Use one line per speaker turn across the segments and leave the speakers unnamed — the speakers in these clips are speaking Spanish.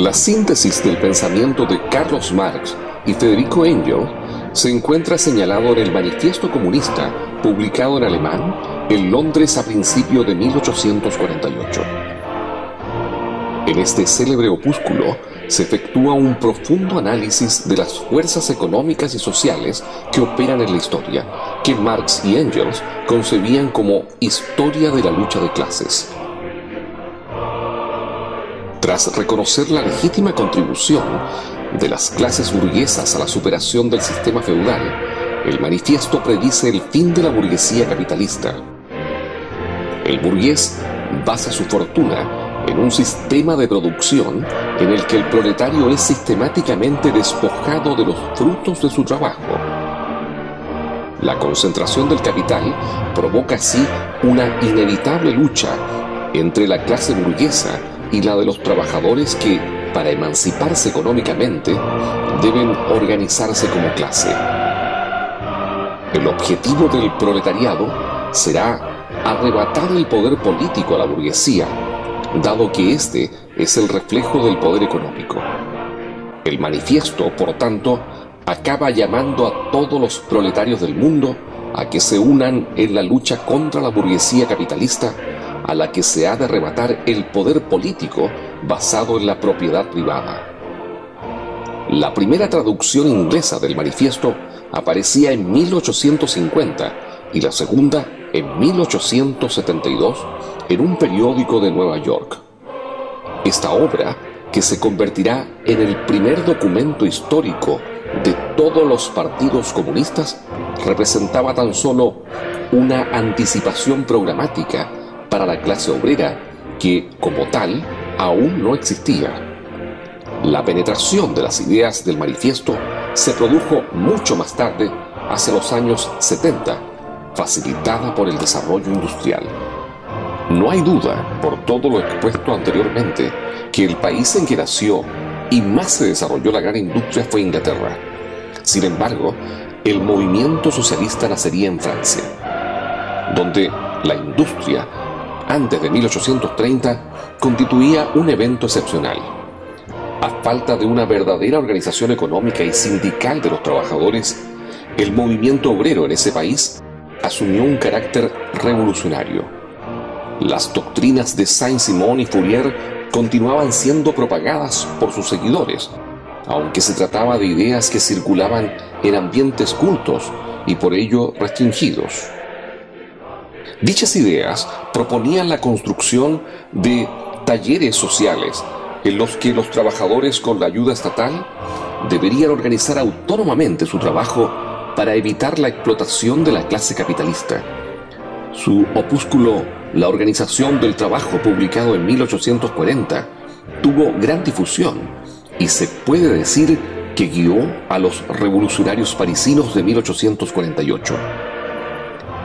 La síntesis del pensamiento de Carlos Marx y Federico Engels se encuentra señalado en el Manifiesto Comunista, publicado en alemán en Londres a principios de 1848. En este célebre opúsculo se efectúa un profundo análisis de las fuerzas económicas y sociales que operan en la historia, que Marx y Engels concebían como historia de la lucha de clases. Tras reconocer la legítima contribución de las clases burguesas a la superación del sistema feudal, el manifiesto predice el fin de la burguesía capitalista. El burgués basa su fortuna en un sistema de producción en el que el proletario es sistemáticamente despojado de los frutos de su trabajo. La concentración del capital provoca así una inevitable lucha entre la clase burguesa y la de los trabajadores que, para emanciparse económicamente, deben organizarse como clase. El objetivo del proletariado será arrebatar el poder político a la burguesía, dado que este es el reflejo del poder económico. El manifiesto, por tanto, acaba llamando a todos los proletarios del mundo a que se unan en la lucha contra la burguesía capitalista, a la que se ha de arrebatar el poder político basado en la propiedad privada. La primera traducción inglesa del manifiesto aparecía en 1850 y la segunda en 1872 en un periódico de Nueva York. Esta obra, que se convertirá en el primer documento histórico de todos los partidos comunistas, representaba tan solo una anticipación programática para la clase obrera que, como tal, aún no existía. La penetración de las ideas del manifiesto se produjo mucho más tarde, hacia los años 70, facilitada por el desarrollo industrial. No hay duda, por todo lo expuesto anteriormente, que el país en que nació y más se desarrolló la gran industria fue Inglaterra. Sin embargo, el movimiento socialista nacería en Francia, donde la industria, antes de 1830, constituía un evento excepcional. A falta de una verdadera organización económica y sindical de los trabajadores, el movimiento obrero en ese país asumió un carácter revolucionario. Las doctrinas de Saint-Simon y Fourier continuaban siendo propagadas por sus seguidores, aunque se trataba de ideas que circulaban en ambientes cultos y por ello restringidos. Dichas ideas proponían la construcción de talleres sociales en los que los trabajadores, con la ayuda estatal, deberían organizar autónomamente su trabajo para evitar la explotación de la clase capitalista. Su opúsculo La organización del trabajo, publicado en 1840, tuvo gran difusión y se puede decir que guió a los revolucionarios parisinos de 1848.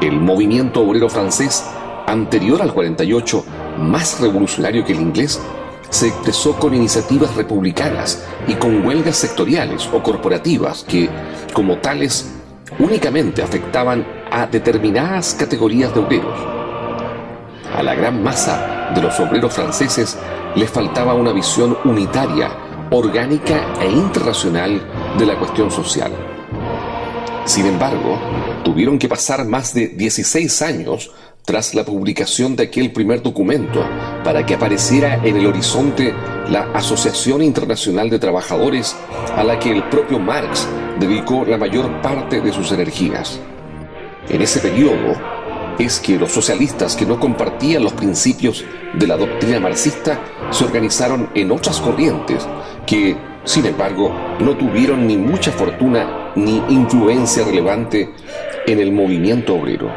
El movimiento obrero francés, anterior al 48, más revolucionario que el inglés, se expresó con iniciativas republicanas y con huelgas sectoriales o corporativas que, como tales, únicamente afectaban a determinadas categorías de obreros. A la gran masa de los obreros franceses les faltaba una visión unitaria, orgánica e internacional de la cuestión social. Sin embargo, tuvieron que pasar más de 16 años tras la publicación de aquel primer documento para que apareciera en el horizonte la Asociación Internacional de Trabajadores, a la que el propio Marx dedicó la mayor parte de sus energías. En ese periodo es que los socialistas que no compartían los principios de la doctrina marxista se organizaron en otras corrientes que, sin embargo, no tuvieron ni mucha fortuna ni influencia relevante en el movimiento obrero.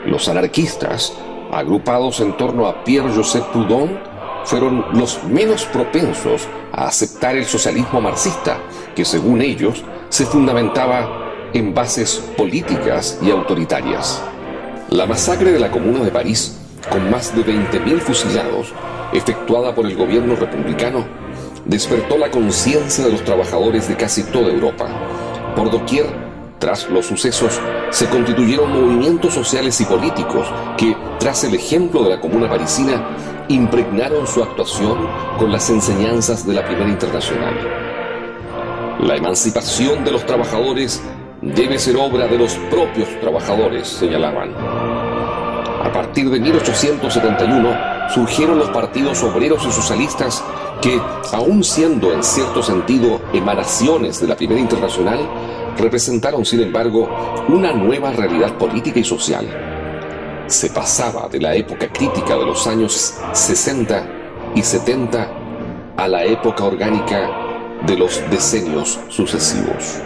Los anarquistas, agrupados en torno a Pierre-Joseph Proudhon, fueron los menos propensos a aceptar el socialismo marxista, que según ellos se fundamentaba en bases políticas y autoritarias. La masacre de la Comuna de París, con más de 20.000 fusilados, efectuada por el gobierno republicano, despertó la conciencia de los trabajadores de casi toda Europa. Por doquier, tras los sucesos, se constituyeron movimientos sociales y políticos que, tras el ejemplo de la Comuna parisina, impregnaron su actuación con las enseñanzas de la Primera Internacional. La emancipación de los trabajadores debe ser obra de los propios trabajadores, señalaban. A partir de 1871 surgieron los partidos obreros y socialistas que, aun siendo en cierto sentido emanaciones de la Primera Internacional, representaron, sin embargo, una nueva realidad política y social. Se pasaba de la época crítica de los años 60 y 70 a la época orgánica de los decenios sucesivos.